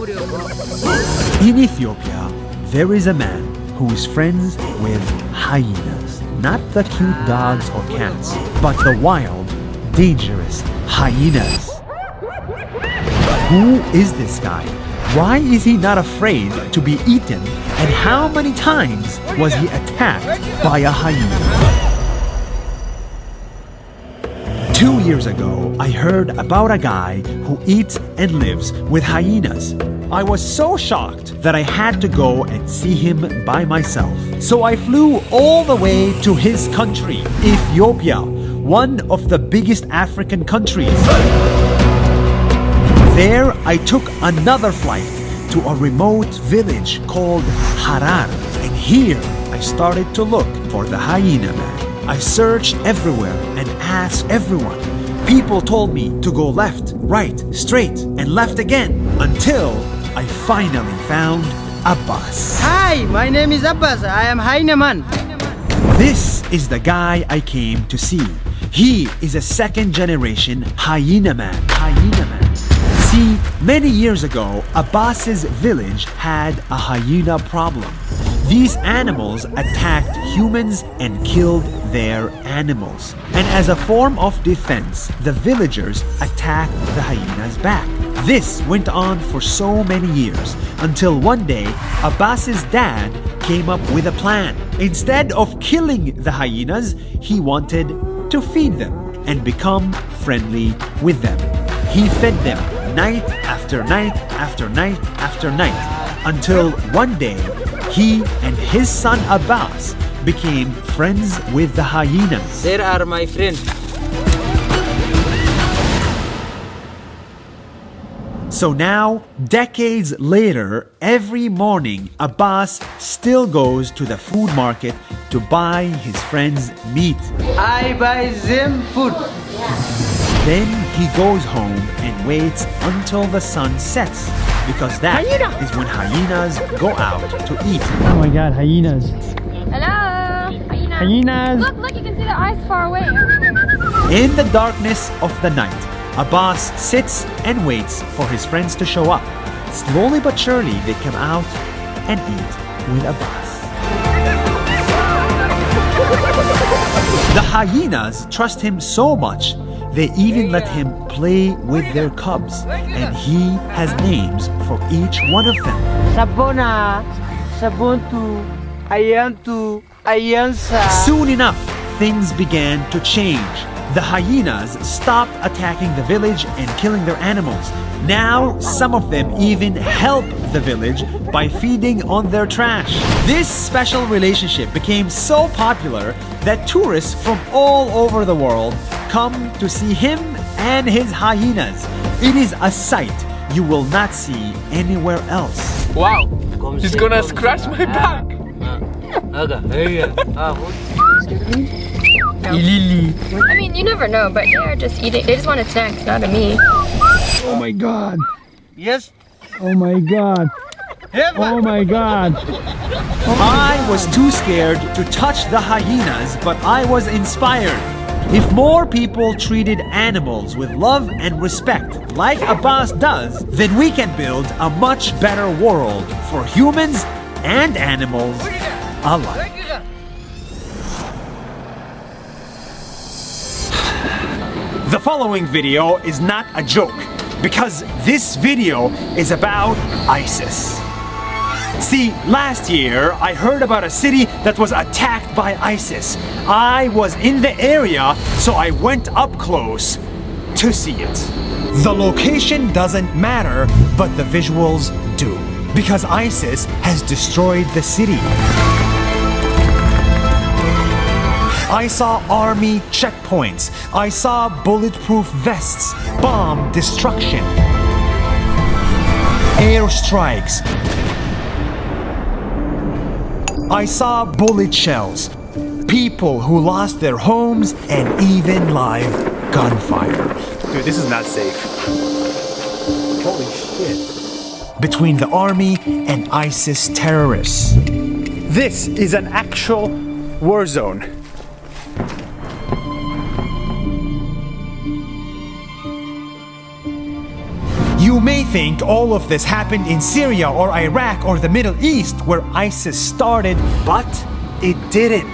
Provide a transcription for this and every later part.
In Ethiopia, there is a man who is friends with hyenas. Not the cute dogs or cats, but the wild, dangerous hyenas. Who is this guy? Why is he not afraid to be eaten? And how many times was he attacked by a hyena? 2 years ago, I heard about a guy who eats and lives with hyenas. I was so shocked that I had to go and see him by myself. So I flew all the way to his country, Ethiopia, one of the biggest African countries. There, I took another flight to a remote village called Harar. And here, I started to look for the hyena man. I searched everywhere and asked everyone. People told me to go left, right, straight, and left again until I finally found Abbas. Hi, my name is Abbas. I am hyena man. This is the guy I came to see. He is a second generation hyena man. See, many years ago, Abbas's village had a hyena problem. These animals attacked humans and killed their animals. And as a form of defense, the villagers attacked the hyenas back. This went on for so many years until one day, Abbas's dad came up with a plan. Instead of killing the hyenas, he wanted to feed them and become friendly with them. He fed them night after night after night after night until one day he and his son Abbas became friends with the hyenas. There are my friends. So now, decades later, every morning Abbas still goes to the food market to buy his friends' meat. I buy them food. Then he goes home and waits until the sun sets, because that is when hyenas go out to eat. Oh my god, hyenas. Hello! Hyenas! Look, you can see their eyes far away. In the darkness of the night, Abbas sits and waits for his friends to show up. Slowly but surely, they come out and eat with Abbas. The hyenas trust him so much, they even let him play with their cubs, and he has names for each one of them. Sabona, Sabuntu, Ayantu, Ayansa. Soon enough, things began to change. The hyenas stopped attacking the village and killing their animals. Now, some of them even help the village by feeding on their trash. This special relationship became so popular that tourists from all over the world come to see him and his hyenas. It is a sight you will not see anywhere else. Wow, he's gonna scratch my back. Ilili. I mean, you never know, but they're just eating. They just wanted snacks, not a me. Oh my god. Yes. Oh my god. Oh my god. I was too scared to touch the hyenas, but I was inspired. If more people treated animals with love and respect like Abbas does, then we can build a much better world for humans and animals alike. The following video is not a joke, because this video is about ISIS. See, last year I heard about a city that was attacked by ISIS. I was in the area, so I went up close to see it. The location doesn't matter, but the visuals do, because ISIS has destroyed the city. I saw army checkpoints. I saw bulletproof vests, bomb destruction, airstrikes. I saw bullet shells, people who lost their homes, and even live gunfire. Dude, this is not safe. Holy shit. Between the army and ISIS terrorists. This is an actual war zone. You may think all of this happened in Syria or Iraq or the Middle East where ISIS started, but it didn't.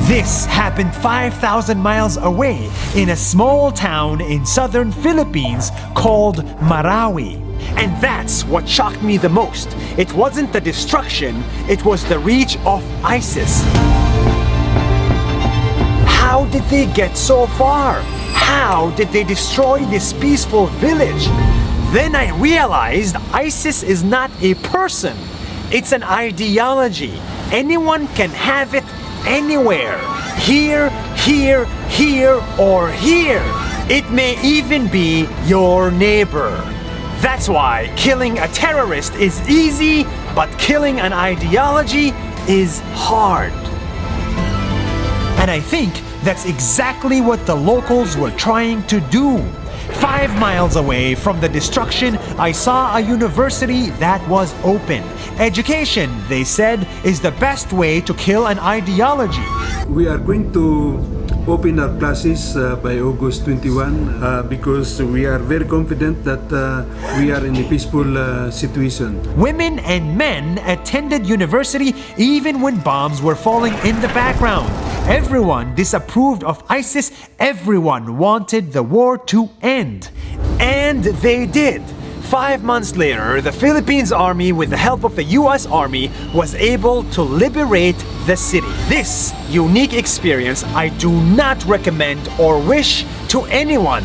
This happened 5,000 miles away in a small town in southern Philippines called Marawi. And that's what shocked me the most. It wasn't the destruction, it was the reach of ISIS. How did they get so far? How did they destroy this peaceful village? Then I realized ISIS is not a person. It's an ideology. Anyone can have it anywhere. Here, here, here, or here. It may even be your neighbor. That's why killing a terrorist is easy, but killing an ideology is hard. And I think that's exactly what the locals were trying to do. 5 miles away from the destruction, I saw a university that was open. Education, they said, is the best way to kill an ideology. We are going to open our classes by August 21 because we are very confident that we are in a peaceful situation. Women and men attended university even when bombs were falling in the background. Everyone disapproved of ISIS. Everyone wanted the war to end. And they did. 5 months later, the Philippines Army, with the help of the US Army, was able to liberate the city. This unique experience I do not recommend or wish to anyone,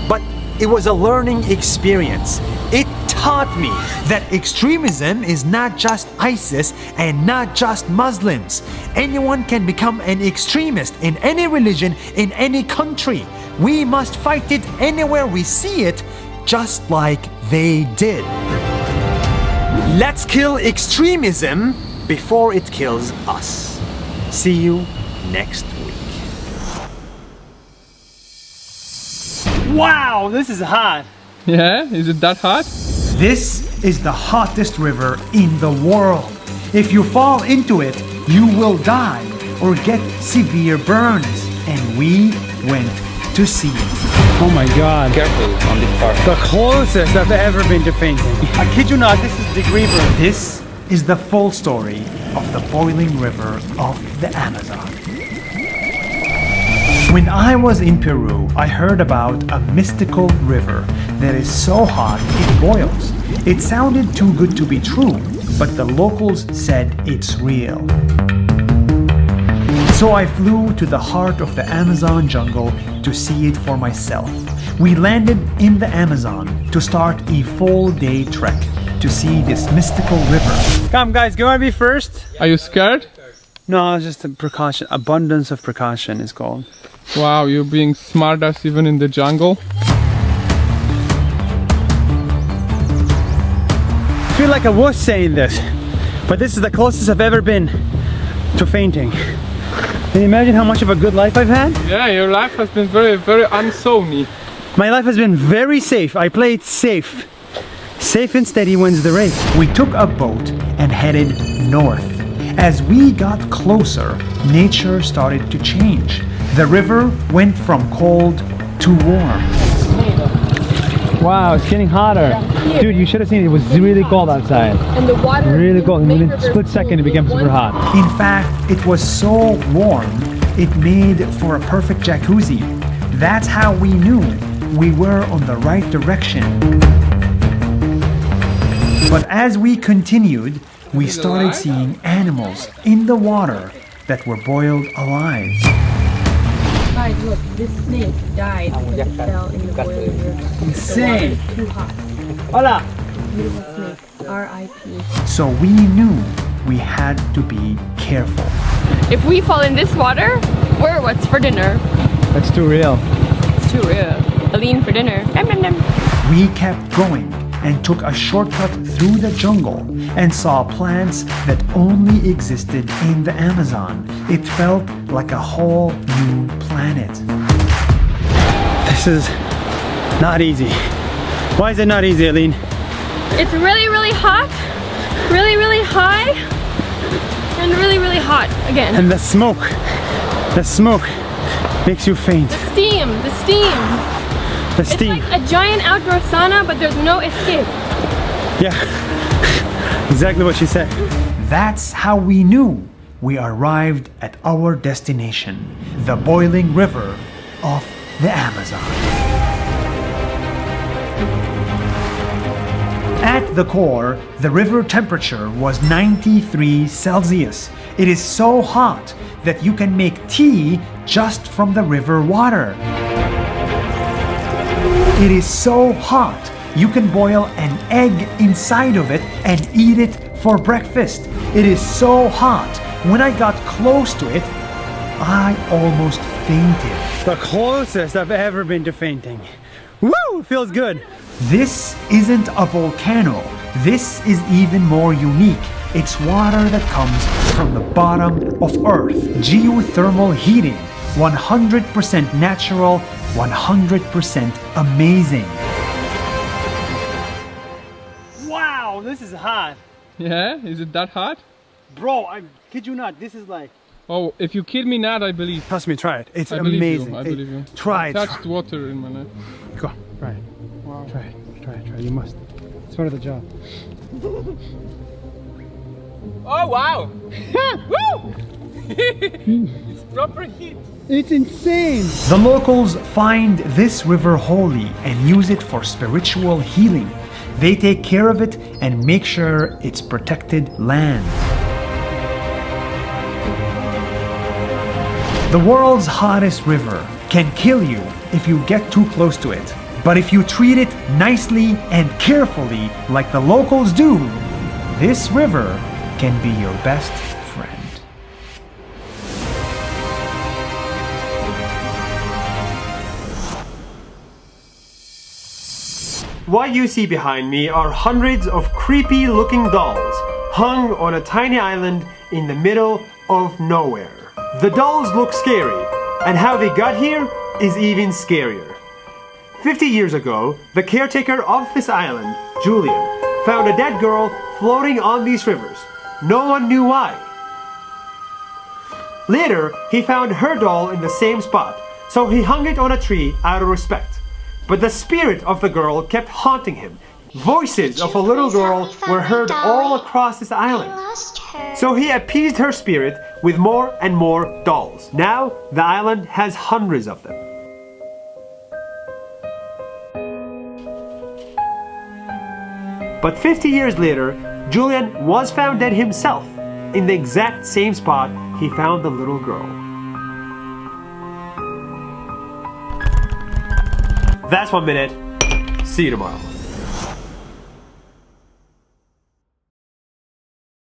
but it was a learning experience. It taught me that extremism is not just ISIS and not just Muslims. Anyone can become an extremist in any religion, in any country. We must fight it anywhere we see it, just like they did. Let's kill extremism before it kills us. See you next week. Wow, this is hot. Yeah? Is it that hot? This is the hottest river in the world. If you fall into it, you will die or get severe burns. And we went to see it. Oh my god. Careful on this part. The closest I've ever been to fainting. I kid you not, this is degree burn. This is the full story of the boiling river of the Amazon. When I was in Peru, I heard about a mystical river that is so hot it boils. It sounded too good to be true, but the locals said it's real. So I flew to the heart of the Amazon jungle to see it for myself. We landed in the Amazon to start a full-day trek to see this mystical river. Come guys, you want to be first? Are you scared? No, it's just a precaution. Abundance of precaution is called. Wow, you're being smartass even in the jungle. I feel like I was saying this, but this is the closest I've ever been to fainting. Can you imagine how much of a good life I've had? Yeah, your life has been very, very unsony. My life has been very safe. I played safe. Safe and steady wins the race. We took a boat and headed north. As we got closer, nature started to change. The river went from cold to warm. Wow, it's getting hotter. Dude, you should have seen it. It was really cold outside. And the water Really cold. And within a split second, it became super hot. In fact, it was so warm, it made for a perfect jacuzzi. That's how we knew we were on the right direction. But as we continued, we started seeing animals in the water that were boiled alive. Guys, look, this snake died because it fell in the boiling river. Insane. The water is too hot. Hola. Beautiful snake. R.I.P. So we knew we had to be careful. If we fall in this water, we're what's for dinner? That's too real. It's too real. Aline for dinner. Nom, nom, nom. We kept going and took a shortcut through the jungle and saw plants that only existed in the Amazon. It felt like a whole new planet. This is not easy. Why is it not easy, Aline? It's really, really hot, really, really high, and really, really hot again. And the smoke makes you faint. The steam. The It's steam. like a giant outdoor sauna, but there's no escape. Yeah. Exactly what she said. That's how we knew we arrived at our destination, the boiling river of the Amazon. At the core, the river temperature was 93 Celsius. It is so hot that you can make tea just from the river water. It is so hot you can boil an egg inside of it and eat it for breakfast. It is so hot, when I got close to it, I almost fainted. The closest I've ever been to fainting. Woo! Feels good. This isn't a volcano. This is even more unique. It's water that comes from the bottom of Earth. Geothermal heating. 100% natural, 100% amazing. Wow, this is hot. Yeah? Is it that hot? Bro, I kid you not, this is like... Oh, if you kid me not, I believe. Trust me, try it. It's I believe amazing. you. I believe you. Try I it. touched water in my life. Go, try it. Wow. Try it, try it, try it. You must. It's part of the job. Oh wow! Woo! It's proper heat. It's insane. The locals find this river holy and use it for spiritual healing. They take care of it and make sure it's protected land. The world's hottest river can kill you if you get too close to it. But if you treat it nicely and carefully like the locals do, this river can be your best friend. What you see behind me are hundreds of creepy looking dolls hung on a tiny island in the middle of nowhere. The dolls look scary, and how they got here is even scarier. 50 years ago, the caretaker of this island, Julian, found a dead girl floating on these rivers. No one knew why. Later, he found her doll in the same spot, so he hung it on a tree out of respect. But the spirit of the girl kept haunting him. Voices of a little girl were heard all across this island. So he appeased her spirit with more and more dolls. Now, the island has hundreds of them. But 50 years later, Julian was found dead himself, in the exact same spot he found the little girl. That's 1 minute. See you tomorrow.